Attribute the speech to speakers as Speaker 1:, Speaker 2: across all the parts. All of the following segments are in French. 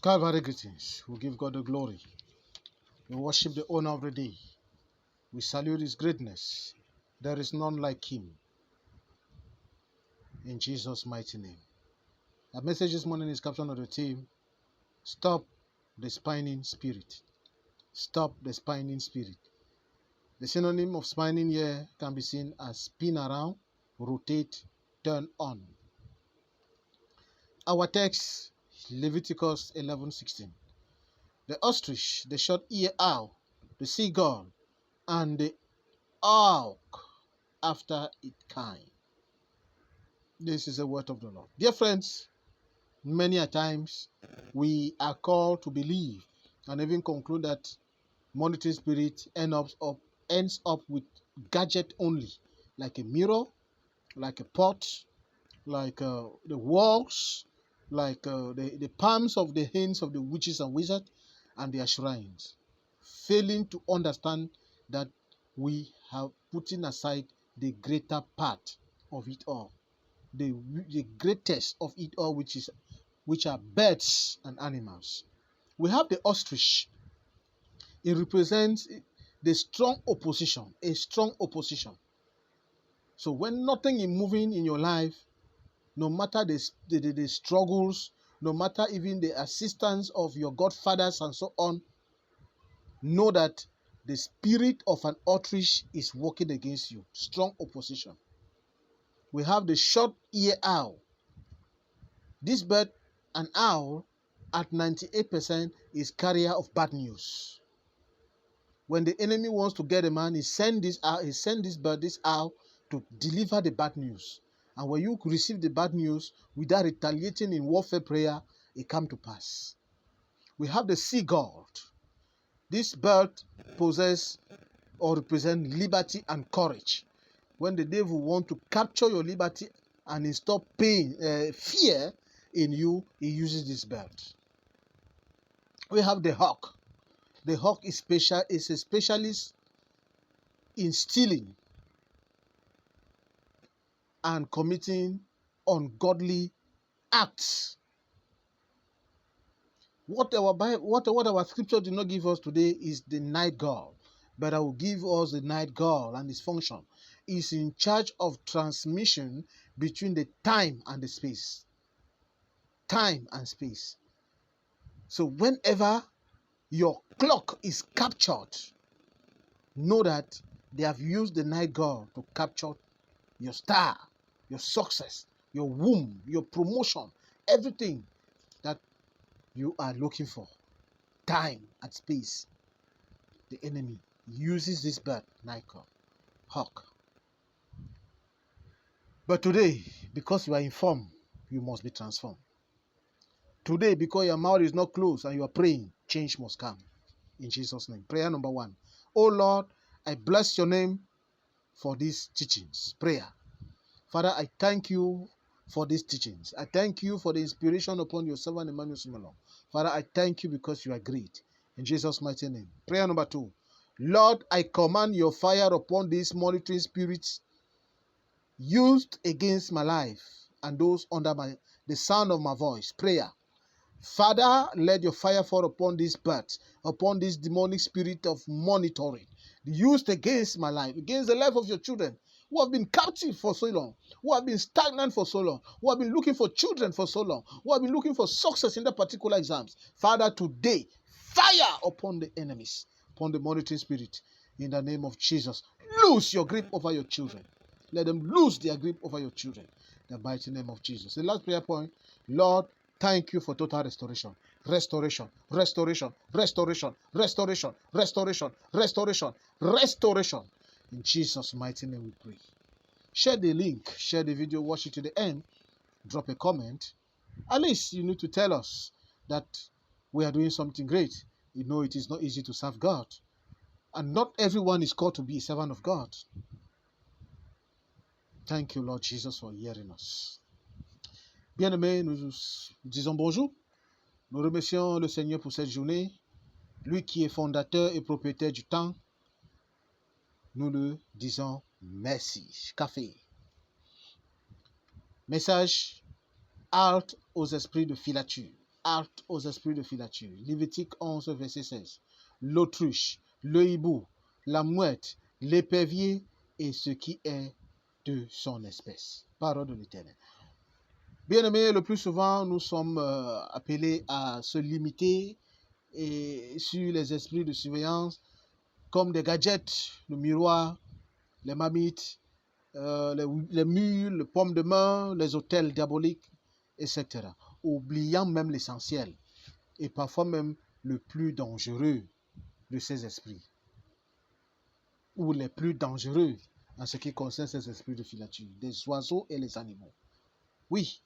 Speaker 1: Calvary greetings. We give God the glory. We worship the owner of the day. We salute his greatness. There is none like him. In Jesus' mighty name. Our message this morning is captioned on the theme, Stop the Spinning Spirit. Stop the spinning spirit. The synonym of spinning here can be seen as spin around, rotate, turn on. Our text, Leviticus 11:16. The ostrich, the short-eared owl, the seagull, and the auk after its kind. This is the word of the Lord. Dear friends, many a times we are called to believe and even conclude that monetary spirit ends up with gadget only, like a mirror, like a pot, like the walls, like the palms of the hands of the witches and wizards and their shrines, failing to understand that we have putting aside the greater part of it all, the greatest of it all, which are birds and animals. We have the ostrich. It represents the strong opposition, a strong opposition. So when nothing is moving in your life, no matter the struggles, no matter even the assistance of your godfathers and so on, know that the spirit of an ostrich is working against you. Strong opposition. We have the short-eared owl. This bird, an owl, at 98% is carrier of bad news. When the enemy wants to get a man, he send this bird, this owl, to deliver the bad news. And when you receive the bad news without retaliating in warfare prayer, it come to pass. We have the seagull. This bird possesses or represents liberty and courage. When the devil want to capture your liberty and install fear in you, he uses this bird. We have the hawk. The hawk is a specialist in stealing and committing ungodly acts. What our scripture did not give us today is the night guard, but I will give us the night guard, and its function is in charge of transmission between the time and the space. Time and space. So whenever your clock is captured, know that they have used the night guard to capture your star, your success, your womb, your promotion, everything that you are looking for. Time and space. The enemy uses this bird, Nicol, hawk. But today, because you are informed, you must be transformed. Today, because your mouth is not closed and you are praying, change must come. In Jesus' name. Prayer number 1. Oh Lord, I bless your name for these teachings. Prayer. Father, I thank you for these teachings. I thank you for the inspiration upon your servant Emmanuel Similon. Father, I thank you because you are great. In Jesus' mighty name. Prayer number 2. Lord, I command your fire upon these monitoring spirits used against my life and those under the sound of my voice. Prayer. Father, let your fire fall upon these birds, upon this demonic spirit of monitoring used against my life, against the life of your children who have been captive for so long, who have been stagnant for so long, who have been looking for children for so long, who have been looking for success in their particular exams. Father, today, fire upon the enemies, upon the monitoring spirit, in the name of Jesus. Lose your grip over your children. Let them lose their grip over your children. In the mighty name of Jesus. The last prayer point, Lord, thank you for total restoration. Restoration, restoration, restoration, restoration, restoration, restoration, restoration. In Jesus' mighty name we pray. Share the link, share the video, watch it to the end, drop a comment. At least you need to tell us that we are doing something great. You know it is not easy to serve God. And not everyone is called to be a servant of God. Thank you, Lord Jesus, for hearing us. Bien-aimés, nous disons bonjour. Nous remercions le Seigneur pour cette journée. Lui qui est fondateur et propriétaire du temps, nous le disons merci. Café. Message, halte aux esprits de filature. hâte aux esprits de filature. Lévitique 11, verset 16. L'autruche, le hibou, la mouette, l'épervier et ce qui est de son espèce. Parole de l'Éternel. Bien-aimés, le plus souvent, nous sommes appelés à se limiter sur les esprits de surveillance comme des gadgets, le miroir, les marmites, les mules, les pommes de main, les hôtels diaboliques, etc. Oubliant même l'essentiel et parfois même le plus dangereux de ces esprits, ou les plus dangereux en ce qui concerne ces esprits de filature, des oiseaux et les animaux. Oui,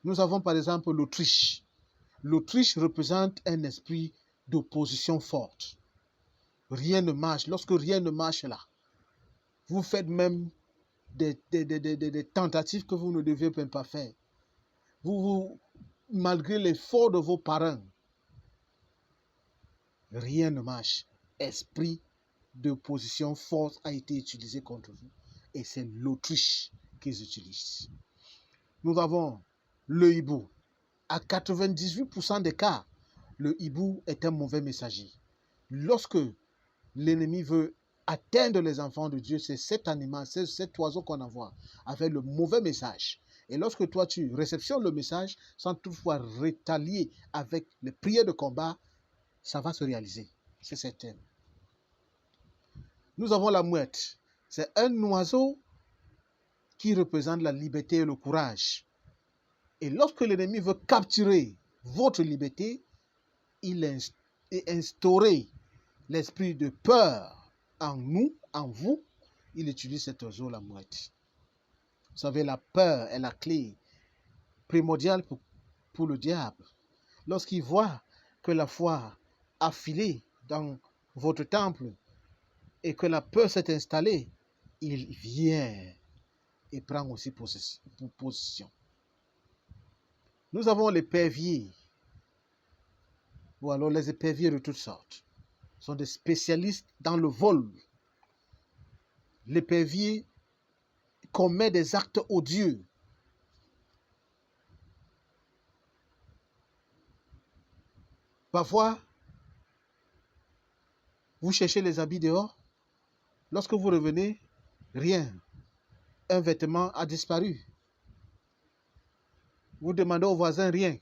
Speaker 1: nous avons par exemple l'Autriche. L'Autriche représente un esprit d'opposition forte. Rien ne marche. Lorsque rien ne marche là, vous faites même des tentatives que vous ne deviez même pas faire. Malgré l'effort de vos parents, rien ne marche. Esprit d'opposition forte a été utilisé contre vous. Et c'est l'Autriche qu'ils utilisent. Nous avons le hibou. À 98% des cas, le hibou est un mauvais messager. Lorsque l'ennemi veut atteindre les enfants de Dieu, c'est cet animal, c'est cet oiseau qu'on envoie avec le mauvais message. Et lorsque toi, tu réceptionnes le message sans toutefois rétalier avec les prières de combat, ça va se réaliser. C'est certain. Nous avons la mouette. C'est un oiseau qui représente la liberté et le courage. Et lorsque l'ennemi veut capturer votre liberté, il est instauré l'esprit de peur en nous, en vous. Il utilise cet oiseau, la mouette. Vous savez, la peur est la clé primordiale pour le diable. Lorsqu'il voit que la foi a filé dans votre temple et que la peur s'est installée, il vient et prend aussi position. Nous avons l'épervier, ou alors les éperviers de toutes sortes. Sont des spécialistes dans le vol. L'épervier commet des actes odieux. Parfois, vous cherchez les habits dehors. Lorsque vous revenez, rien. Un vêtement a disparu. Vous demandez au voisin, rien.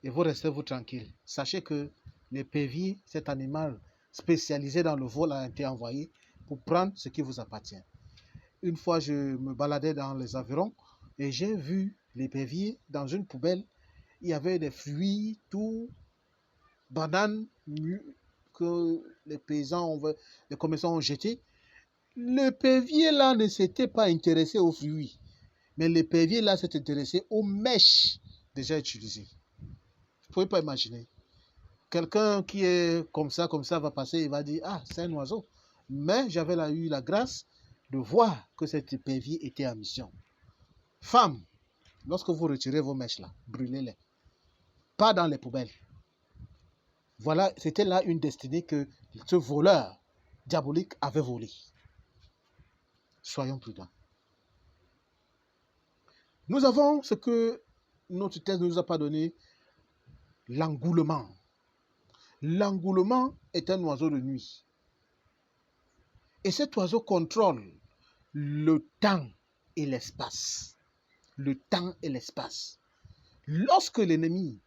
Speaker 1: Et vous restez vous tranquille. Sachez que l'épervier, cet animal spécialisé dans le vol, a été envoyé pour prendre ce qui vous appartient. Une fois, je me baladais dans les environs et j'ai vu l'épervier dans une poubelle. Il y avait des fruits, tout, bananes que les paysans, les commerçants ont jetés. L'épervier là ne s'était pas intéressé aux fruits, mais l'épervier là s'est intéressé aux mèches déjà utilisées. Vous ne pouvez pas imaginer. Quelqu'un qui est comme ça va passer et va dire, ah, c'est un oiseau. Mais j'avais eu la grâce de voir que cet épervier était en mission. Femmes, lorsque vous retirez vos mèches là, brûlez-les. Pas dans les poubelles. Voilà, c'était là une destinée que ce voleur diabolique avait volée. Soyons prudents. Nous avons ce que notre texte ne nous a pas donné, l'engoulement. L'engoulement est un oiseau de nuit. Et cet oiseau contrôle le temps et l'espace. Le temps et l'espace. Lorsque l'ennemi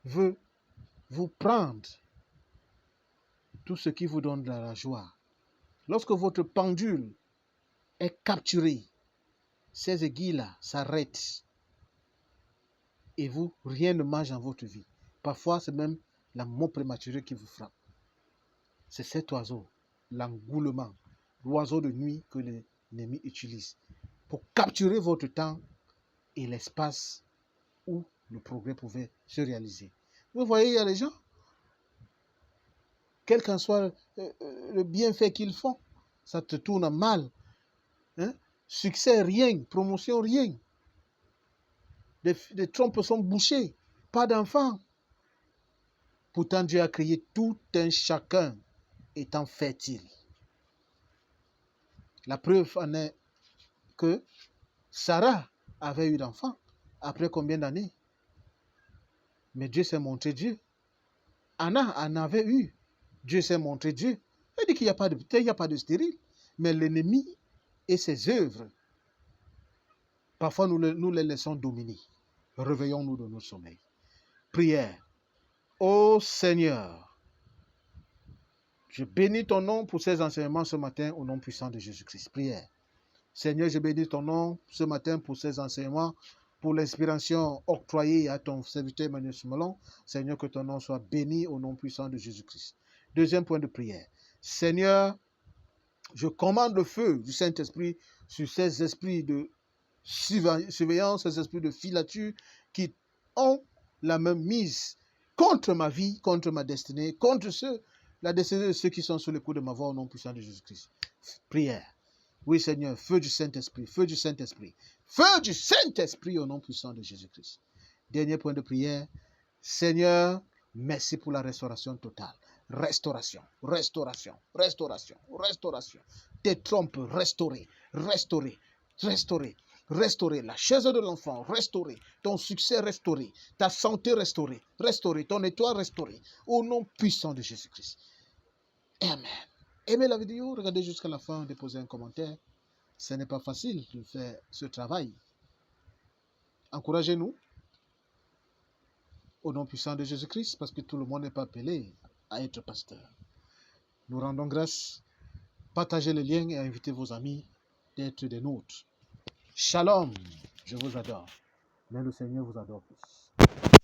Speaker 1: veut vous prendre tout ce qui vous donne de la joie, lorsque votre pendule est capturée, ces aiguilles-là s'arrêtent et vous, rien ne marche dans votre vie. Parfois, c'est même la mort prématurée qui vous frappe. C'est cet oiseau, l'engoulement, l'oiseau de nuit que l'ennemi utilise pour capturer votre temps et l'espace où le progrès pouvait se réaliser. Vous voyez, il y a les gens, quel qu'en soit le bienfait qu'ils font, ça te tourne mal. Hein? Succès, rien. Promotion, rien. Les trompes sont bouchées. Pas d'enfants. Pourtant, Dieu a créé tout un chacun étant fertile. La preuve en est que Sarah avait eu d'enfants. Après combien d'années? Mais Dieu s'est montré Dieu. Anna en avait eu. Dieu s'est montré Dieu. Il dit qu'il n'y a pas de stérile. Mais l'ennemi et ses œuvres, parfois nous les laissons dominer. Réveillons-nous de notre sommeil. Prière. Ô Seigneur, je bénis ton nom pour ces enseignements ce matin au nom puissant de Jésus-Christ. Prière. Seigneur, je bénis ton nom ce matin pour ces enseignements, pour l'inspiration octroyée à ton serviteur Emmanuel Sumelon. Seigneur, que ton nom soit béni au nom puissant de Jésus-Christ. Deuxième point de prière. Seigneur, je commande le feu du Saint-Esprit sur ces esprits de surveillance, ces esprits de filature qui ont la main mise contre ma vie, contre ma destinée, contre la destinée de ceux qui sont sous le coup de ma voix au nom puissant de Jésus-Christ. Prière. Oui, Seigneur, feu du Saint-Esprit, feu du Saint-Esprit, feu du Saint-Esprit au nom puissant de Jésus-Christ. Dernier point de prière. Seigneur, merci pour la restauration totale. Restauration, restauration, restauration, restauration. Tes trompes restaurées, restaurées, restaurées, restaurées. La chaise de l'enfant restaurée, ton succès restauré, ta santé restaurée, restaurée, ton étoile restaurée. Au nom puissant de Jésus-Christ. Amen. Aimez la vidéo, regardez jusqu'à la fin, déposez un commentaire. Ce n'est pas facile de faire ce travail. Encouragez-nous au nom puissant de Jésus-Christ, parce que tout le monde n'est pas appelé à être pasteur. Nous rendons grâce. Partagez le lien et invitez vos amis d'être des nôtres. Shalom, je vous adore. Mais le Seigneur vous adore plus.